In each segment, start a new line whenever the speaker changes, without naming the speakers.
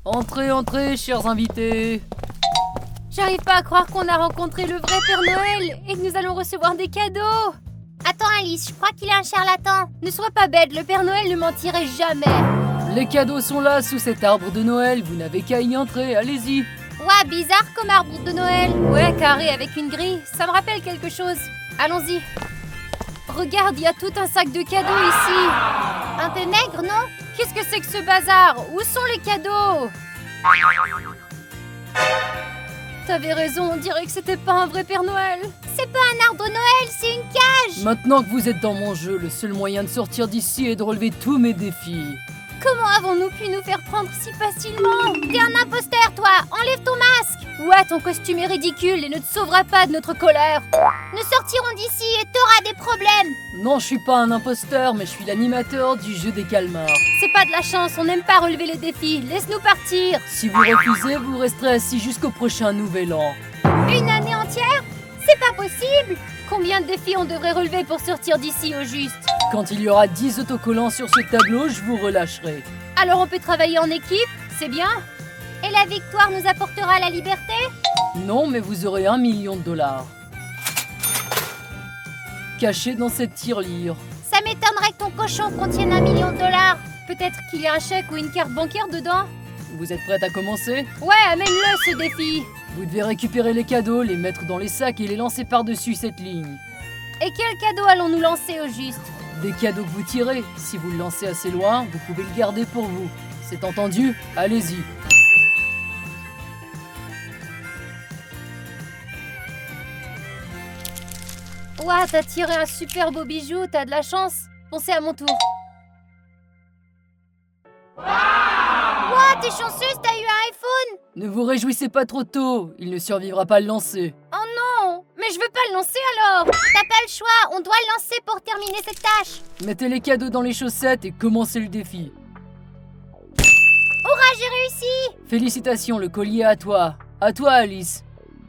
Entrez, entrez, chers invités.
J'arrive pas à croire qu'on a rencontré le vrai Père Noël et que nous allons recevoir des cadeaux.
Attends Alice, je crois qu'il est un charlatan.
Ne sois pas bête, le Père Noël ne mentirait jamais.
Les cadeaux sont là, sous cet arbre de Noël. Vous n'avez qu'à y entrer, allez-y.
Ouais, bizarre comme arbre de Noël.
Ouais, carré avec une grille, ça me rappelle quelque chose. Allons-y. Regarde, il y a tout un sac de cadeaux ici.
Un peu maigre, non?
Qu'est-ce que c'est que ce bazar? Où sont les cadeaux? T'avais raison, on dirait que c'était pas un vrai Père Noël.
C'est pas un arbre de Noël, c'est une cage.
Maintenant que vous êtes dans mon jeu, le seul moyen de sortir d'ici est de relever tous mes défis.
Comment avons-nous pu nous faire prendre si facilement?
T'es un imposteur, toi. Enlève ton masque.
Ouais, ton costume est ridicule et ne te sauvera pas de notre colère.
Nous sortirons d'ici et t'auras des problèmes.
Non, je suis pas un imposteur, mais je suis l'animateur du jeu des calmars.
C'est pas de la chance, on n'aime pas relever les défis. Laisse-nous partir.
Si vous refusez, vous resterez assis jusqu'au prochain nouvel an.
Une année entière? C'est pas possible.
Combien de défis on devrait relever pour sortir d'ici au juste?
Quand il y aura 10 autocollants sur ce tableau, je vous relâcherai.
Alors on peut travailler en équipe, c'est bien?
Et la victoire nous apportera la liberté?
Non, mais vous aurez 1 million de dollars. Caché dans cette tirelire.
Ça m'étonnerait que ton cochon contienne 1 million de dollars.
Peut-être qu'il y a un chèque ou une carte bancaire dedans?
Vous êtes prête à commencer?
Ouais, amène-le ce défi.
Vous devez récupérer les cadeaux, les mettre dans les sacs et les lancer par-dessus cette ligne.
Et quel cadeau allons-nous lancer au juste?
Des cadeaux que vous tirez. Si vous le lancez assez loin, vous pouvez le garder pour vous. C'est entendu? Allez-y.
Ouah, t'as tiré un super beau bijou, t'as de la chance. Bon, c'est à mon tour.
Ouah, t'es chanceuse, t'as eu un iPhone.
Ne vous réjouissez pas trop tôt, il ne survivra pas à le lancer.
Oh non, mais je veux pas le lancer alors.
T'as pas le choix, on doit le lancer pour terminer cette tâche.
Mettez les cadeaux dans les chaussettes et commencez le défi.
Hurrah, j'ai réussi.
Félicitations, le collier est à toi. À toi, Alice.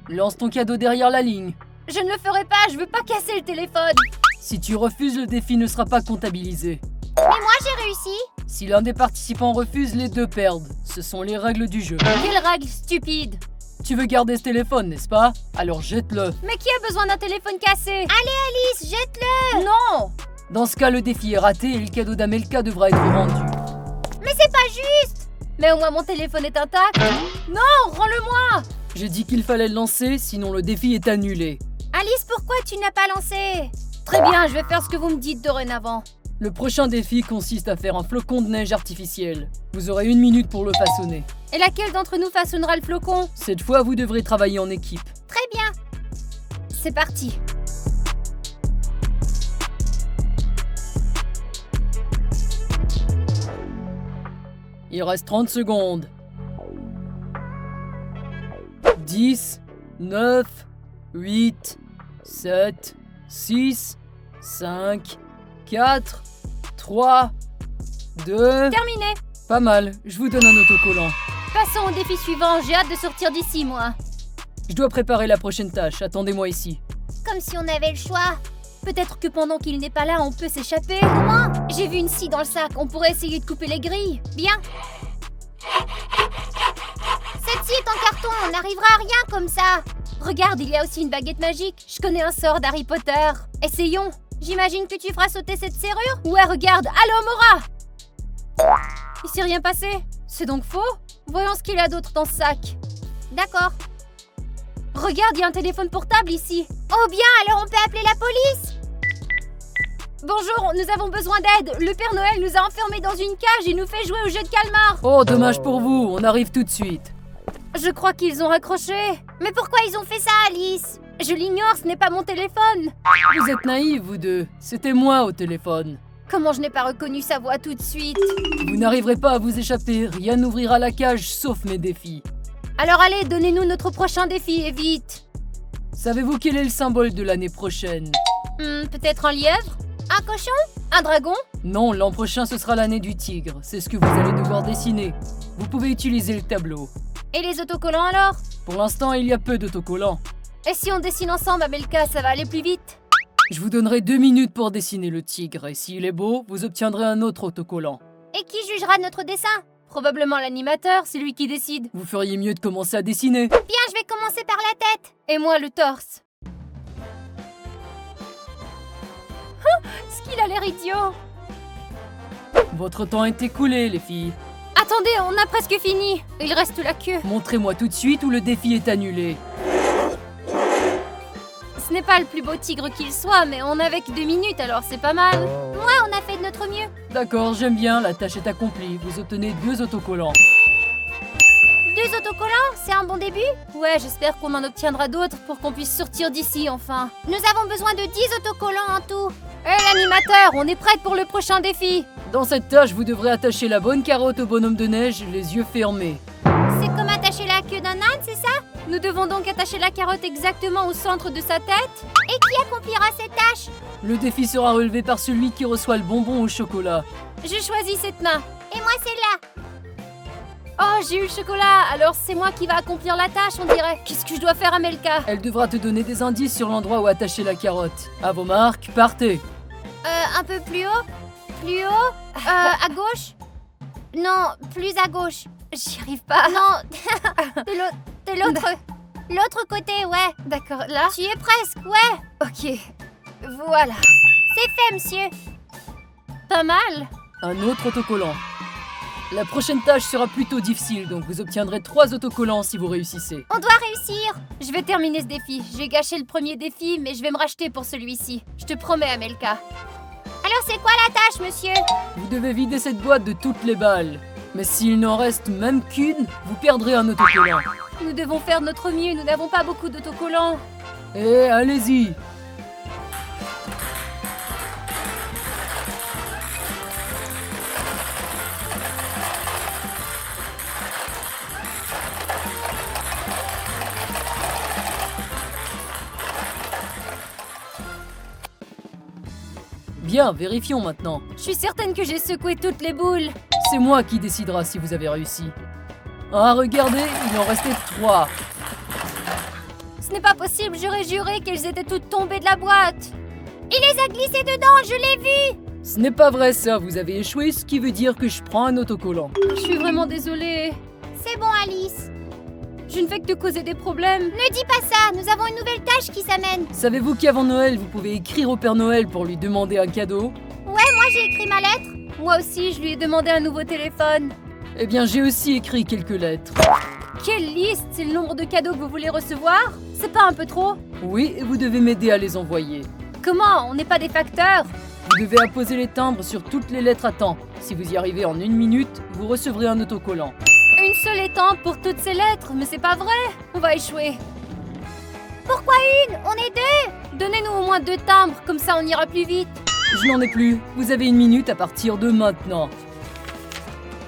Lance ton cadeau derrière la ligne.
Je ne le ferai pas, je veux pas casser le téléphone.
Si tu refuses, le défi ne sera pas comptabilisé.
Mais moi, j'ai réussi.
Si l'un des participants refuse, les deux perdent. Ce sont les règles du jeu.
Quelle règle stupide.
Tu veux garder ce téléphone, n'est-ce pas? Alors jette-le.
Mais qui a besoin d'un téléphone cassé?
Allez, Alice, jette-le.
Non.
Dans ce cas, le défi est raté et le cadeau d'Amelka devra être rendu.
Mais c'est pas juste.
Mais au moins mon téléphone est intact. Non, rends-le-moi.
J'ai dit qu'il fallait le lancer, sinon le défi est annulé.
Alice, pourquoi tu n'as pas lancé?
Très bien, je vais faire ce que vous me dites dorénavant.
Le prochain défi consiste à faire un flocon de neige artificiel. Vous aurez 1 minute pour le façonner.
Et laquelle d'entre nous façonnera le flocon?
Cette fois, vous devrez travailler en équipe.
Très bien.
C'est parti.
Il reste 30 secondes. 10, 9, 8, 7, 6, 5, 4, 3, 2...
Terminé.
Pas mal, je vous donne un autocollant.
Passons au défi suivant, j'ai hâte de sortir d'ici, moi.
Je dois préparer la prochaine tâche, attendez-moi ici.
Comme si on avait le choix.
Peut-être que pendant qu'il n'est pas là, on peut s'échapper.
Comment?
J'ai vu une scie dans le sac, on pourrait essayer de couper les grilles.
Bien. Cette scie est en carton, on n'arrivera à rien comme ça.
Regarde, il y a aussi une baguette magique. Je connais un sort d'Harry Potter. Essayons.
J'imagine que tu feras sauter cette serrure.
Ouais, regarde. Allô, Mora! Il s'est rien passé. C'est donc faux? Voyons ce qu'il y a d'autre dans ce sac.
D'accord.
Regarde, il y a un téléphone portable ici.
Oh bien, alors on peut appeler la police.
Bonjour, nous avons besoin d'aide. Le Père Noël nous a enfermés dans une cage et nous fait jouer au jeu de calmar.
Oh, dommage pour vous, on arrive tout de suite.
Je crois qu'ils ont raccroché.
Mais pourquoi ils ont fait ça, Alice?
Je l'ignore, ce n'est pas mon téléphone.
Vous êtes naïfs, vous deux. C'était moi au téléphone.
Comment je n'ai pas reconnu sa voix tout de suite?
Vous n'arriverez pas à vous échapper. Rien n'ouvrira la cage sauf mes défis.
Alors allez, donnez-nous notre prochain défi et vite.
Savez-vous quel est le symbole de l'année prochaine?
Peut-être un lièvre?
Un cochon?
Un dragon?
Non, l'an prochain ce sera l'année du tigre. C'est ce que vous allez devoir dessiner. Vous pouvez utiliser le tableau.
Et les autocollants alors?
Pour l'instant, il y a peu d'autocollants.
Et si on dessine ensemble, Amelka, ça va aller plus vite?
Je vous donnerai 2 minutes pour dessiner le tigre. Et s'il est beau, vous obtiendrez un autre autocollant.
Et qui jugera notre dessin?
Probablement l'animateur, c'est lui qui décide.
Vous feriez mieux de commencer à dessiner.
Bien, je vais commencer par la tête.
Et moi, le torse. Ce qu'il a l'air idiot.
Votre temps est écoulé, les filles.
Attendez, on a presque fini. Il reste la queue.
Montrez-moi tout de suite où le défi est annulé.
Ce n'est pas le plus beau tigre qu'il soit, mais on n'avait que 2 minutes, alors c'est pas mal.
Ouais, on a fait de notre mieux.
D'accord, j'aime bien, la tâche est accomplie. Vous obtenez 2 autocollants.
2 autocollants, c'est un bon début.
Ouais, j'espère qu'on en obtiendra d'autres pour qu'on puisse sortir d'ici, enfin.
Nous avons besoin de 10 autocollants en tout.
Hé, l'animateur, on est prête pour le prochain défi.
Dans cette tâche, vous devrez attacher la bonne carotte au bonhomme de neige, les yeux fermés.
C'est comme attacher la queue d'un âne, c'est ça?
Nous devons donc attacher la carotte exactement au centre de sa tête.
Et qui accomplira cette tâche?
Le défi sera relevé par celui qui reçoit le bonbon au chocolat.
Je choisis cette main.
Et moi, c'est là.
Oh, j'ai eu le chocolat, alors c'est moi qui va accomplir la tâche, on dirait. Qu'est-ce que je dois faire, Amelka?
Elle devra te donner des indices sur l'endroit où attacher la carotte. À vos marques, partez.
Un peu plus haut? Plus haut? À gauche? Non, plus à gauche.
J'y arrive pas.
Non, de l'autre côté, ouais.
D'accord, là?
Tu y es presque, ouais.
Ok, voilà.
C'est fait, monsieur.
Pas mal.
Un autre autocollant. La prochaine tâche sera plutôt difficile, donc vous obtiendrez 3 autocollants si vous réussissez.
On doit réussir.
Je vais terminer ce défi. J'ai gâché le premier défi, mais je vais me racheter pour celui-ci. Je te promets, Amelka.
Alors, c'est quoi la tâche, monsieur?
Vous devez vider cette boîte de toutes les balles. Mais s'il n'en reste même qu'une, vous perdrez un autocollant.
Nous devons faire de notre mieux, nous n'avons pas beaucoup d'autocollants.
Et allez-y. Bien, vérifions maintenant.
Je suis certaine que j'ai secoué toutes les boules.
C'est moi qui décidera si vous avez réussi. Ah, regardez, il en restait 3.
Ce n'est pas possible, j'aurais juré qu'elles étaient toutes tombées de la boîte.
Il les a glissés dedans, je l'ai vu.
Ce n'est pas vrai ça, vous avez échoué, ce qui veut dire que je prends un autocollant.
Je suis vraiment désolée.
C'est bon, Alice.
Je ne fais que te causer des problèmes.
Ne dis pas ça, nous avons une nouvelle tâche qui s'amène.
Savez-vous qu'avant Noël, vous pouvez écrire au Père Noël pour lui demander un cadeau?
Ouais, moi j'ai écrit ma lettre.
Moi aussi, je lui ai demandé un nouveau téléphone.
Eh bien, j'ai aussi écrit quelques lettres.
Quelle liste? C'est le nombre de cadeaux que vous voulez recevoir? C'est pas un peu trop?
Oui, et vous devez m'aider à les envoyer.
Comment? On n'est pas des facteurs.
Vous devez apposer les timbres sur toutes les lettres à temps. Si vous y arrivez en 1 minute, vous recevrez un autocollant.
Une seule étampe pour toutes ces lettres, mais c'est pas vrai. On va échouer.
Pourquoi une? On est 2.
Donnez-nous au moins 2 timbres, comme ça on ira plus vite.
Je n'en ai plus. Vous avez 1 minute à partir de maintenant.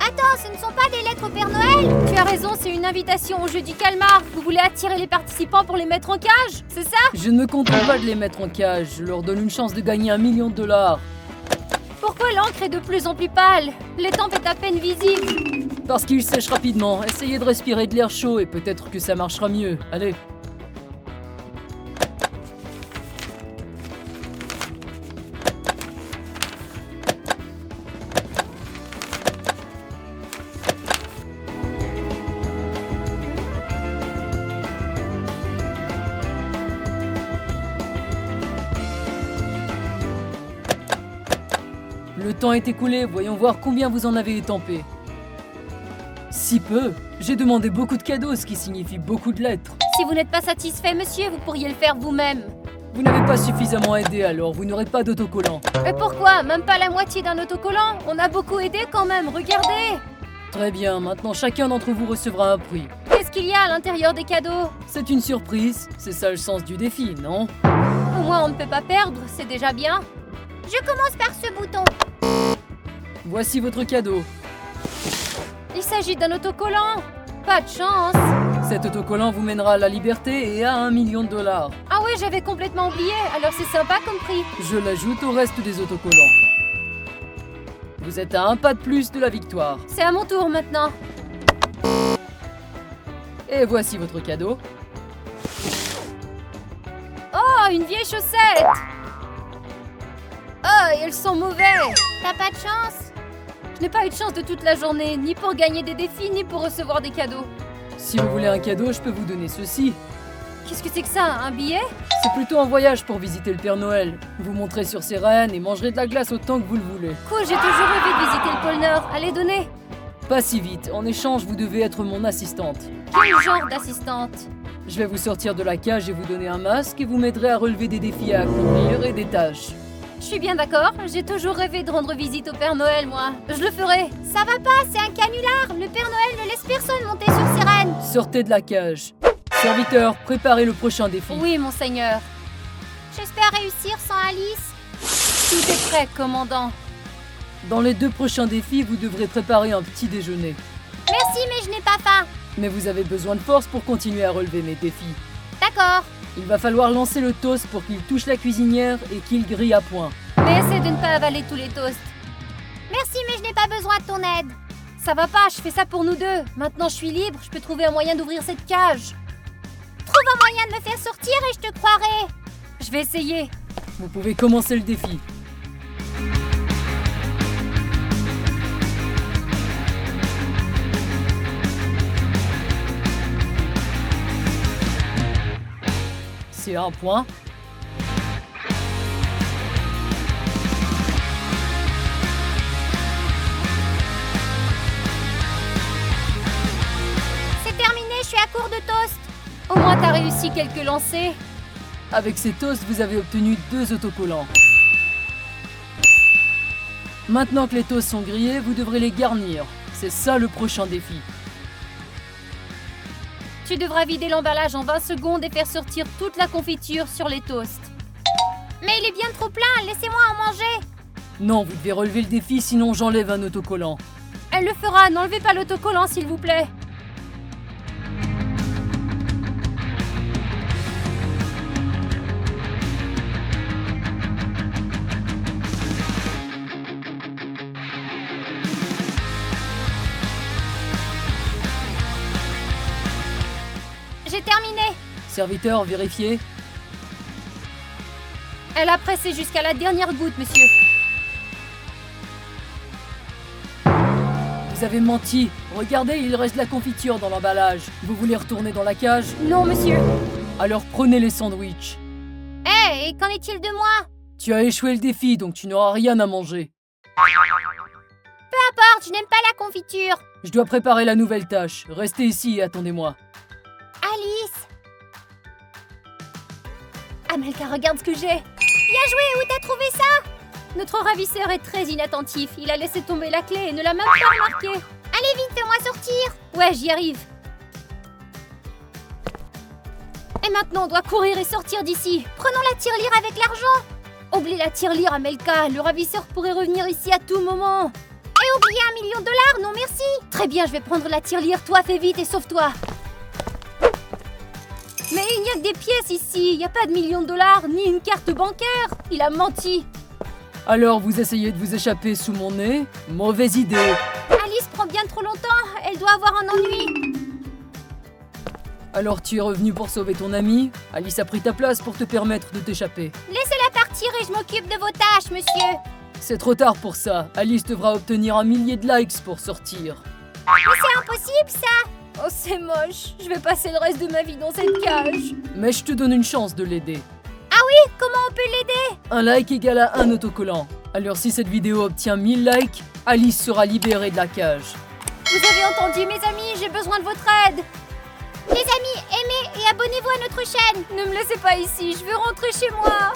Attends, ce ne sont pas des lettres au Père Noël?
Tu as raison, c'est une invitation au jeu du calmar. Vous voulez attirer les participants pour les mettre en cage, c'est ça?
Je ne me contente pas de les mettre en cage. Je leur donne une chance de gagner $1 million.
Pourquoi l'encre est de plus en plus pâle? L'étampe est à peine visible.
Parce qu'il sèche rapidement. Essayez de respirer de l'air chaud et peut-être que ça marchera mieux. Allez. Le temps est écoulé, voyons voir combien vous en avez étampé. Si peu. J'ai demandé beaucoup de cadeaux, ce qui signifie beaucoup de lettres.
Si vous n'êtes pas satisfait, monsieur, vous pourriez le faire vous-même.
Vous n'avez pas suffisamment aidé, alors vous n'aurez pas d'autocollant.
Mais pourquoi? Même pas la moitié d'un autocollant? On a beaucoup aidé quand même, regardez!
Très bien, maintenant chacun d'entre vous recevra un prix.
Qu'est-ce qu'il y a à l'intérieur des cadeaux?
C'est une surprise, c'est ça le sens du défi, non?
Au moins on ne peut pas perdre, c'est déjà bien.
Je commence par ce bouton.
Voici votre cadeau.
Il s'agit d'un autocollant. Pas de chance.
Cet autocollant vous mènera à la liberté et à $1 million.
Ah ouais, j'avais complètement oublié, alors c'est sympa comme prix.
Je l'ajoute au reste des autocollants. Vous êtes à un pas de plus de la victoire.
C'est à mon tour maintenant.
Et voici votre cadeau.
Oh, une vieille chaussette. Oh, elles sont mauvaises.
T'as pas de chance?
Je n'ai pas eu de chance de toute la journée, ni pour gagner des défis, ni pour recevoir des cadeaux.
Si vous voulez un cadeau, je peux vous donner ceci.
Qu'est-ce que c'est que ça, un billet?
C'est plutôt un voyage pour visiter le Père Noël. Vous monterez sur ses rênes et mangerez de la glace autant que vous le voulez.
Cool, j'ai toujours rêvé de visiter le pôle Nord. Allez, donnez.
Pas si vite. En échange, vous devez être mon assistante.
Quel genre d'assistante?
Je vais vous sortir de la cage et vous donner un masque et vous m'aiderez à relever des défis à accomplir et des tâches.
Je suis bien d'accord, j'ai toujours rêvé de rendre visite au Père Noël, moi. Je le ferai.
Ça va pas, c'est un canular. Le Père Noël ne laisse personne monter sur ses rênes.
Sortez de la cage. Serviteur, préparez le prochain défi.
Oui, monseigneur.
J'espère réussir sans Alice.
Tout est prêt, commandant.
Dans les 2 prochains défis, vous devrez préparer un petit déjeuner.
Merci, mais je n'ai pas faim.
Mais vous avez besoin de force pour continuer à relever mes défis.
D'accord.
Il va falloir lancer le toast pour qu'il touche la cuisinière et qu'il grille à point.
Mais essaie de ne pas avaler tous les toasts.
Merci, mais je n'ai pas besoin de ton aide.
Ça va pas, je fais ça pour nous deux. Maintenant je suis libre, je peux trouver un moyen d'ouvrir cette cage.
Trouve un moyen de me faire sortir et je te croirai.
Je vais essayer.
Vous pouvez commencer le défi. C'est un point.
C'est terminé, je suis à court de toast.
Au moins t'as réussi quelques lancers.
Avec ces toasts, vous avez obtenu 2 autocollants. Maintenant que les toasts sont grillés, vous devrez les garnir. C'est ça le prochain défi.
Tu devras vider l'emballage en 20 secondes et faire sortir toute la confiture sur les toasts.
Mais il est bien trop plein, laissez-moi en manger.
Non, vous devez relever le défi, sinon j'enlève un autocollant.
Elle le fera, n'enlevez pas l'autocollant s'il vous plaît.
J'ai terminé.
Serviteur, vérifiez.
Elle a pressé jusqu'à la dernière goutte, monsieur.
Vous avez menti. Regardez, il reste de la confiture dans l'emballage. Vous voulez retourner dans la cage?
Non, monsieur.
Alors prenez les sandwichs.
Hé, et qu'en est-il de moi?
Tu as échoué le défi, donc tu n'auras rien à manger.
Porte, je n'aime pas la confiture.
Je dois préparer la nouvelle tâche. Restez ici et attendez-moi.
Alice.
Amelka, regarde ce que j'ai.
Bien joué, où t'as trouvé ça?
Notre ravisseur est très inattentif. Il a laissé tomber la clé et ne l'a même pas remarqué.
Allez vite, fais-moi sortir.
Ouais, j'y arrive. Et maintenant, on doit courir et sortir d'ici.
Prenons la tirelire avec l'argent.
Oublie la tirelire, Amelka. Le ravisseur pourrait revenir ici à tout moment.
Et oubliez $1 million, non merci.
Très bien, je vais prendre la tirelire. Toi, fais vite et sauve-toi. Mais il n'y a que des pièces ici. Il n'y a pas de $1 million, ni une carte bancaire. Il a menti.
Alors vous essayez de vous échapper sous mon nez? Mauvaise idée.
Alice prend bien trop longtemps. Elle doit avoir un ennui.
Alors tu es revenu pour sauver ton ami? Alice a pris ta place pour te permettre de t'échapper.
Laissez-la partir et je m'occupe de vos tâches, monsieur.
C'est trop tard pour ça. Alice devra obtenir 1 millier de likes pour sortir.
Mais c'est impossible, ça.
Oh, c'est moche. Je vais passer le reste de ma vie dans cette cage.
Mais je te donne une chance de l'aider.
Comment on peut l'aider?
Un like égale à un autocollant. Alors si cette vidéo obtient 1000 likes, Alice sera libérée de la cage.
Vous avez entendu, mes amis, j'ai besoin de votre aide.
Les amis, aimez et abonnez-vous à notre chaîne.
Ne me laissez pas ici, je veux rentrer chez moi.